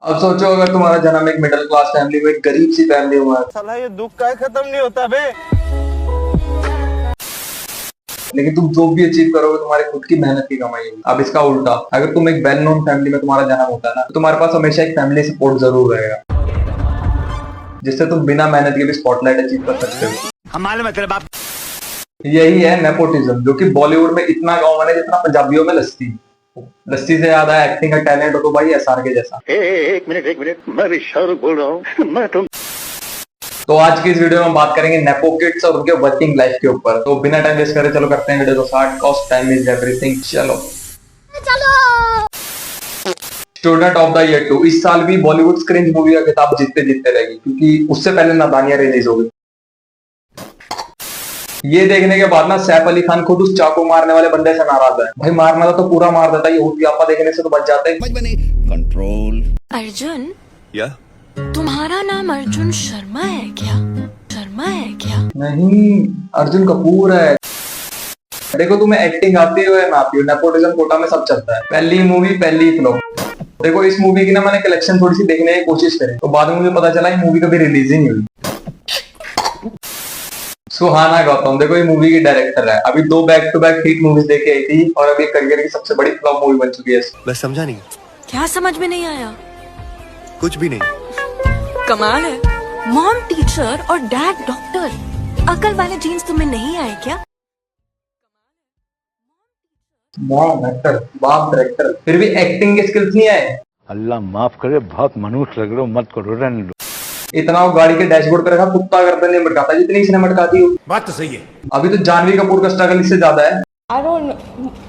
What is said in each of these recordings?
अब सोचो अगर तुम्हारा जन्म एक मिडिल क्लास फैमिली में, एक गरीब सी फैमिली में, साला ये दुख का खत्म नहीं होता बे। लेकिन तुम जो भी अचीव करोगे तुम्हारी खुद की मेहनत की कमाई होगी। अब इसका उल्टा, अगर तुम एक वेल नोन फैमिली में तुम्हारा जन्म होता है ना, तो तुम्हारे पास हमेशा एक फैमिली सपोर्ट जरूर रहेगा, जिससे तुम बिना मेहनत के भी स्पॉटलाइट अचीव कर सकते हो। हमारे मतलब आप यही है नेपोटिज्म, जो कि बॉलीवुड में इतना कॉमन है जितना पंजाबियों में लस्सी। लस्सी से ज्यादा एक्टिंग का टैलेंट हो तो भाई एसआर के जैसा। एक मिनट मैं ऋषभ बोल रहा हूँ। मैं तो आज की इस वीडियो में हम बात करेंगे नेपो किड्स और उनके वर्किंग लाइफ के ऊपर। तो बिना टाइम वेस्ट करे चलो करते हैं वीडियो को start. Cost time is everything. चलो स्टूडेंट ऑफ द ईयर 2 इस साल भी बॉलीवुड क्रिंज मूवी का खिताब जीतते जीतते रहेगी, क्योंकि उससे पहले नादानिया रिलीज हो गई। ये देखने के बाद ना सैफ अली खान खुद उस चाकू मारने वाले बंदे से नाराज है। भाई मारना था तो पूरा मार देता, ये हुतियापा देखने से तो बच जाते। कंट्रोल। अर्जुन, या तुम्हारा नाम अर्जुन शर्मा है क्या? शर्मा है क्या? नहीं, अर्जुन कपूर है। देखो तुम्हें एक्टिंग आती है ना आती है, नेपोटिज्म कोटा में सब चलता है। पहली मूवी पहली फ्लॉप। देखो इस मूवी की ना मैंने कलेक्शन थोड़ी सी देखने की कोशिश करी, तो बाद में मुझे पता चला ये मूवी कभी रिलीज ही नहीं हुई। सुहाना गौतम देखो ये मूवी की डायरेक्टर है। अभी 2 back to back hit movies देके आई थी और अभी करियर की सबसे बड़ी फ्लॉप मूवी बन चुकी है। बस समझा नहीं, क्या समझ में नहीं आया? कुछ भी नहीं। कमाल है, मॉम टीचर और डैड डॉक्टर। अकल वाले जीन्स तुम्हें नहीं आए क्या? मॉम एक्टर, बाप डायरेक्टर, फिर भी एक्टिंग के स्किल्स नहीं आए। अल्लाह माफ करे, बहुत मनुष्य लग रहे हो, मत करो, रहने दो। इतना वो गाड़ी के डैशबोर्ड पे रखा, कुत्ता गर्दन नहीं मटकाता जितनी इसने मटकाती हो। बात तो सही है। अभी तो जानवी कपूर का स्ट्रगल इससे ज्यादा है। I don't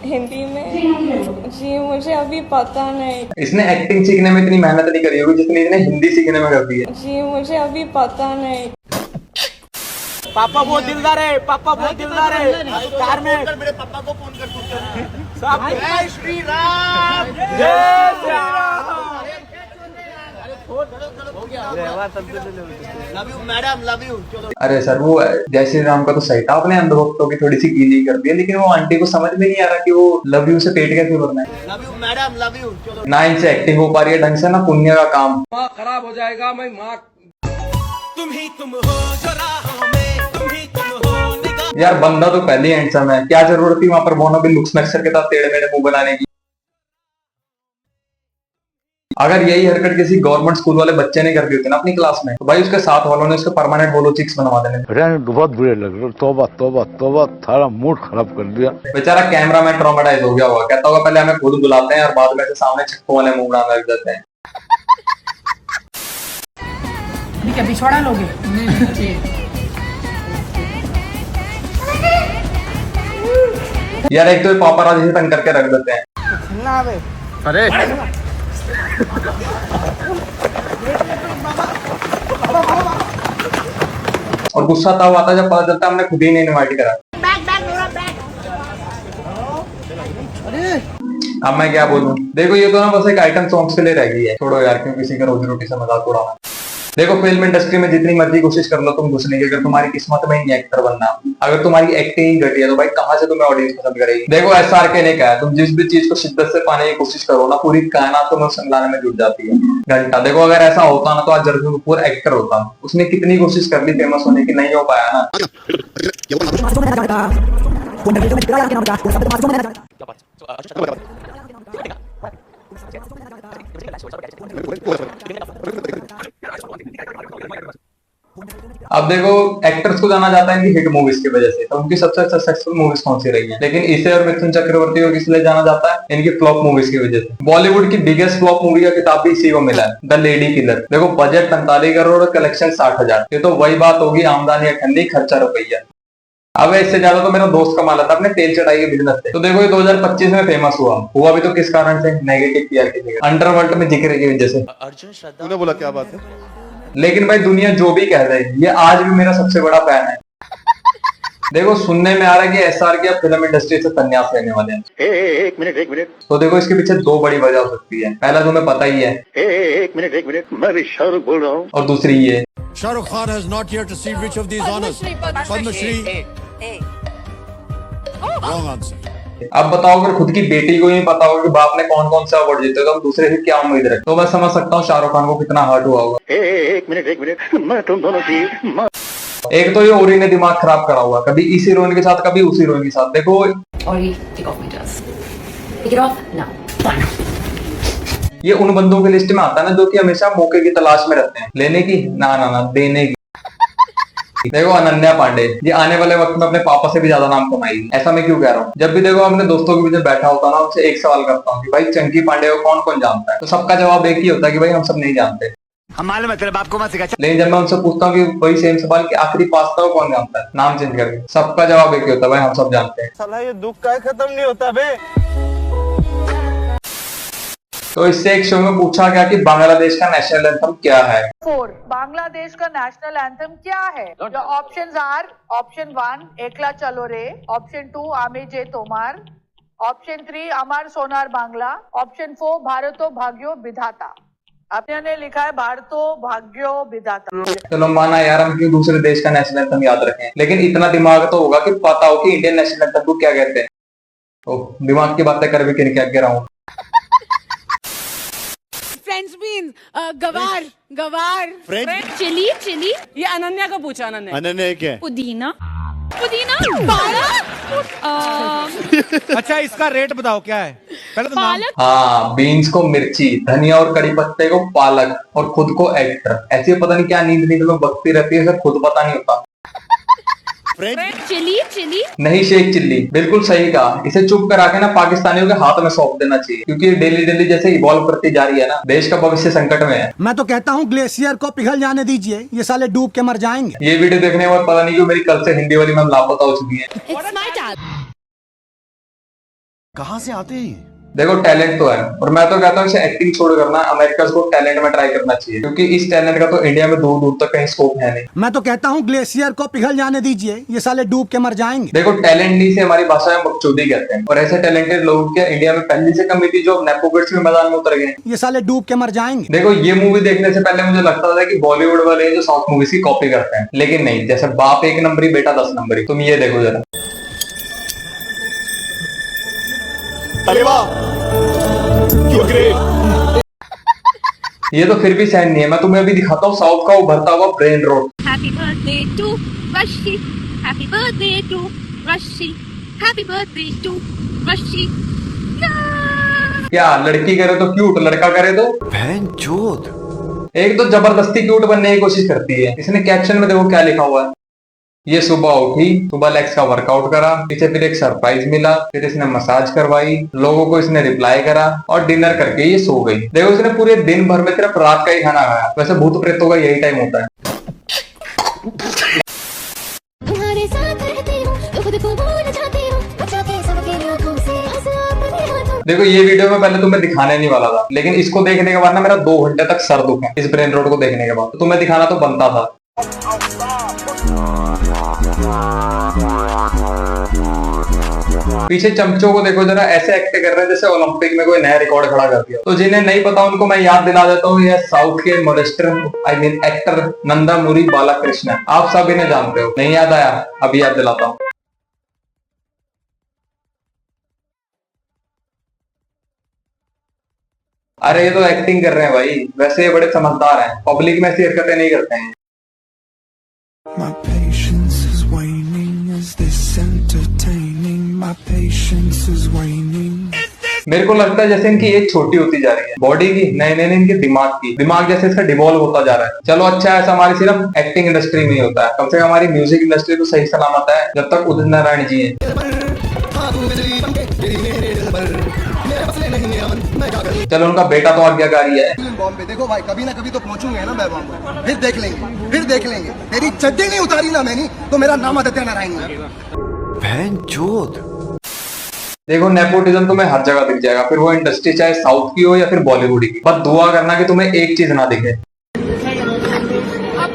हिंदी में जी मुझे अभी पता नहीं। इसने एक्टिंग सीखने में इतनी मेहनत नहीं करी होगी जितनी इसने हिंदी सीखने में कर दी है। जी मुझे अभी पता नहीं। पापा बहुत दिलदार है, पापा बहुत दिलदार है। कार में मेरे पापा को फोन कर दूँ। जय श्री राम, जय Shri Ram. Love you madam, love you. अरे सर वो जय श्री राम का तो सही था, अपने अंधभक्तों की थोड़ी सी कीली कर दी है, लेकिन वो आंटी को समझ में नहीं आ रहा कि वो लव यू से पेट कैसे भरना है। Love you madam, love you. ना इनसे एक्टिंग हो पा रही है ढंग से, ना पुण्य का काम। खराब हो जाएगा मैं माँ। तुम ही तुम हो जो राहों में, तुम ही तुम हो निगाह। यार बंदा तो पहले ही हैंडसम है, क्या जरूरत थी वहां पर बोनोबिल लुक्स मैक्सर के साथ टेढ़े मेढ़े मुंह बनाने की। अगर यही हरकत किसी गवर्नमेंट स्कूल वाले बच्चे ने कर दी होती ना अपनी क्लास में, तो भाई उसके साथ वालों ने उसको परमानेंट होलो चिक्स बनवा देने। रहने दो, बहुत बुरे लग रहे हो। तौबा तौबा तौबा, थारा मूड खराब कर दिया। बेचारा कैमरामैन ट्रॉमेटाइज हो गया होगा, कहता होगा पहले हमें खुद बुलाते हैं और बाद में से सामने छक्कों वाले मुंह बनाने लग जाते हैं। क्या बिछोड़ा लोगे? यार एक तो पापराजी से तंग करके रख देते हैं। ना बे। अरे और गुस्सा तब आता जब पता चलता है हमने खुद ही नहीं इनवाइट करा। अब मैं क्या बोलूं। देखो ये तो ना बस एक आइटम सॉन्ग्स के लिए रह गई है। छोड़ो यार, क्यों किसी का रोजी रोटी से मजाक उड़ाना। देखो फिल्म इंडस्ट्री में जितनी मर्जी कोशिश कर लो तुम घुसने की, अगर तुम्हारी किस्मत में नहीं एक्टर बनना, अगर तुम्हारी एक्टिंग घटी है, तो भाई कहां से तुम्हें ऑडियंस पसंद करेगी। देखो एसआर के ने कहा, तुम जिस भी चीज को शिद्दत से पाने की कोशिश करो ना, पूरी कायनात तुम्हें संगलाने में जुट जाती है। घंटा देखो अगर ऐसा होता ना तो आज अर्जुन कपूर एक्टर होता। उसने कितनी कोशिश कर ली फेमस होने की, नहीं हो पाया ना। अब देखो एक्टर्स को जाना जाता है इनकी हिट मूवीज की वजह से, तो उनकी सबसे सक्सेसफुल मूवीज कौन सी रही हैं। लेकिन इसे और मिथुन चक्रवर्ती को किस लिए जाना जाता है? इनकी फ्लॉप मूवीज की वजह से। बॉलीवुड की बिगेस्ट फ्लॉप मूवी का खिताब भी इसी को मिला है, द लेडी किलर। देखो बजट 45 करोड़ और कलेक्शन 60,000। ये तो वही बात होगी, आमदनी अठन्नी खर्चा रुपया। अब इससे ज्यादा तो मेरा दोस्त कमा लेता अपने तेल चढ़ाई के बिजनेस से। तो देखो ये 2025 में फेमस हुआ भी तो किस कारण से? नेगेटिव पीआर की जगह अंडरवर्ल्ड में जिक्र की वजह से। अर्जुन श्रद्धा तूने बोला क्या बात है? लेकिन भाई दुनिया जो भी कह रही है, ये आज भी मेरा सबसे बड़ा फैन है। देखो सुनने में आ रहा है कि एसआर की अब फिल्म इंडस्ट्री से संन्यास लेने वाले हैं। एक मिनट। तो देखो इसके पीछे 2 बड़ी वजह हो सकती है। पहला तुम्हें पता ही है, एक मिनट मैं ऋषभ बोल रहा हूँ। और दूसरी ये Shahrukh Khan has not yet received which of these honors? Padma Shri. Wrong answer. अब बताओ अगर खुद की बेटी को ही पता होगा कि बाप ने कौन कौन सा अवार्ड जीते तो हम दूसरे से क्या उम्मीद रखें। तो मैं समझ सकता हूँ शाहरुख खान को कितना हर्ट हुआ होगा। एक मिनट मैं तुम दोनों की एक तो ये ओरी ने दिमाग खराब करा हुआ, कभी इस हीरोइन के साथ कभी उस हीरोइन के साथ। देखो Ori, take off my dress. Take it off now. ये उन बंदों की लिस्ट में आता है ना जो कि हमेशा मौके की तलाश में रहते हैं, लेने की ना देने की। देखो अनन्या पांडे, ये आने वाले वक्त में अपने पापा से भी ज्यादा नाम कमाएगी। ऐसा मैं क्यों कह रहा हूँ? जब भी देखो अपने दोस्तों के बीच में बैठा होता ना, उनसे एक सवाल करता हूँ कि भाई चंकी पांडे को कौन कौन जानता है, तो सबका जवाब एक ही होता है कि भाई हम सब नहीं जानते। हमारे मतलब आपको मत सिखा। लेकिन जब मैं उनसे पूछता हूँ कि वही सेम सवाल कि आखिरी पास्ता को कौन जानता है, नाम चेंज करके, सबका जवाब एक ही होता है, भाई हम सब जानते हैं। साला ये दुख का खत्म नहीं होता बे। तो इससे एक शो में पूछा गया कि बांग्लादेश का नेशनल एंथम क्या है। बांग्लादेश का नेशनल एंथम क्या है? The options are ऑप्शन 1 एकला चलो रे, ऑप्शन 2 आमे जे तोमार, ऑप्शन 3 अमर सोनार बांग्ला, ऑप्शन 4 भारतो भाग्यो विधाता। आपने ने लिखा है भारतो भाग्यो विधाता। चलो माना यार हम क्यों दूसरे देश का नेशनल एंथम याद रखें, लेकिन इतना दिमाग तो होगा कि पता हो कि इंडियन नेशनल एंथम को क्या कहते हैं। तो दिमाग की बातें कर भी किन क्या कह रहा हूँ। फ्रेंच बीन्स, गवार गवार, फ्रेंच चिली चिली। ये अनन्या को पूछा, अनन्या। अनन्या क्या है? पुदीना पुदीना पालक। अच्छा इसका रेट बताओ क्या है पहले तो नाम। पालक। हाँ, बीन्स को मिर्ची, धनिया और कड़ी पत्ते को पालक और खुद को एक्टर। ऐसी पता नहीं क्या नींद नींद में बकती रहती है, सर खुद पता नहीं होता। फ्रेंच चिली चिली नहीं शेख चिल्ली, बिल्कुल सही कहा। इसे चुप करा के ना पाकिस्तानियों के हाथ में सौंप देना चाहिए, क्योंकि डेली डेली जैसे इवॉल्व करती जा रही है ना, देश का भविष्य संकट में है। मैं तो कहता हूँ ग्लेशियर को पिघल जाने दीजिए, ये साले डूब के मर जाएंगे। ये वीडियो देखने के बाद पता नहीं क्यों मेरी कल से हिंदी वाली मैम लापता हो चुकी है। It's my dad. कहाँ से आते हैं? देखो टैलेंट तो है, और मैं तो कहता हूँ इसे एक्टिंग छोड़ करना अमेरिका को टैलेंट में ट्राई करना चाहिए, क्योंकि इस टैलेंट का तो इंडिया में दूर दूर तक कहीं स्कोप है नहीं। मैं तो कहता हूँ ग्लेशियर को पिघल जाने दीजिए, ये साले डूब के मर जाएंगे। देखो टैलेंट नहीं से हमारी भाषा में बकचोदी कहते हैं, और ऐसे टैलेंटेड लोगों की इंडिया में पहले से कमी थी जो अब नेपोकिड्स में मैदान में उतर गए। ये साले डूब के मर जाएंगे। देखो ये मूवी देखने से पहले मुझे लगता था कि बॉलीवुड वाले जो साउथ मूवीज की कॉपी करते हैं, लेकिन नहीं, जैसे बाप 1 नंबरी बेटा 10 नंबरी। तुम ये देखो जरा, अरे वाह ये तो फिर भी सहन नहीं है। मैं तुम्हें अभी दिखाता हूँ साउथ का उभरता हुआ brain rot. Happy birthday to Rashi. Happy birthday to Rashi. Happy birthday to Rashi. क्या लड़की करे तो क्यूट, लड़का करे तो भैंचोद। एक तो जबरदस्ती क्यूट बनने की कोशिश करती है। इसने कैप्शन में देखो क्या लिखा हुआ है, ये सुबह उठी, सुबह लेग्स का वर्कआउट करा, पीछे फिर एक सरप्राइज मिला, फिर इसने मसाज करवाई, लोगों को इसने रिप्लाई करा और डिनर करके ये सो गई। देखो इसने पूरे दिन भर में सिर्फ रात का ही खाना खाया। वैसे भूत प्रेतों का यही टाइम होता है। तुम्हारे साथ रहती हूँ, तो खुद को भूल जाती हूँ, बचाती सबकी आँखों से हंस अपने हाथों। देखो ये वीडियो में पहले तुम्हें दिखाने नहीं वाला था, लेकिन इसको देखने के बाद ना मेरा 2 घंटे तक सर दुखा इस ब्रेन रोड को देखने के बाद। तो तुम्हें दिखाना तो बनता था। पीछे चमचों को देखो जरा, ऐसे एक्ट कर रहे हैं जैसे ओलंपिक में कोई नया रिकॉर्ड खड़ा कर दिया। तो जिन्हें नहीं पता उनको मैं याद दिला देता हूँ, ये साउथ के मोलेस्टर एक्टर नंदामुरी बालाकृष्णन। आप सब इन्हें जानते हो, नहीं याद आया? अभी याद दिलाता हूँ। अरे ये तो एक्टिंग कर रहे हैं भाई, वैसे ये बड़े समझदार हैं, पब्लिक में ऐसी हरकतें नहीं करते हैं। My patience is waning. Is this entertaining? My patience is waning. मेरे को लगता है जैसे इनकी एज छोटी होती जा रही है, बॉडी की नहीं नहीं इनके दिमाग की। दिमाग जैसे इसका डिवॉल्व होता जा रहा है। चलो अच्छा है, ऐसा हमारी सिर्फ एक्टिंग इंडस्ट्री में ही होता है, कम से कम हमारी म्यूजिक इंडस्ट्री तो सही सलामत है जब तक उदित नारायण जी हैं। चलो उनका बेटा तो आज्ञाकारी है। बॉम्बे देखो भाई, कभी ना कभी तो पहुंचूंगा ना मैं बॉम्बे, फिर देख लेंगे। तेरी चड्डी नहीं उतारी ना मैंने तो मेरा नाम आदित्य नारायण है। भैंचोद। देखो नेपोटिज्म तुम्हें हर जगह दिख जाएगा, फिर वो इंडस्ट्री चाहे साउथ की हो या फिर बॉलीवुड की। बस दुआ करना कि तुम्हें एक चीज ना दिखे। अब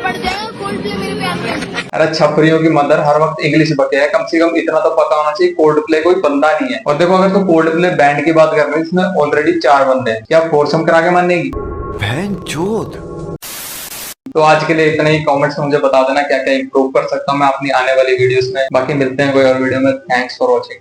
पड़ जाएगा कोल्ड प्ले मेरे पे आके। अरे छपरियों की मदर, हर वक्त इंग्लिश बके है, कम से कम इतना तो पता होना चाहिए कोल्ड प्ले कोई बंदा नहीं है। और देखो अगर तो कोल्ड प्ले बैंड की बात कर रहे हैं, इसमें ऑलरेडी 4 बंदे हैं, क्या फोर्सम करा के मानेगी? भैंचोद। तो आज के लिए इतना ही। कमेंट्स में मुझे बता देना क्या क्या इंप्रूव कर सकता हूँ मैं अपनी आने वाली वीडियोस में। बाकी मिलते हैं कोई और वीडियो में। Thanks for watching.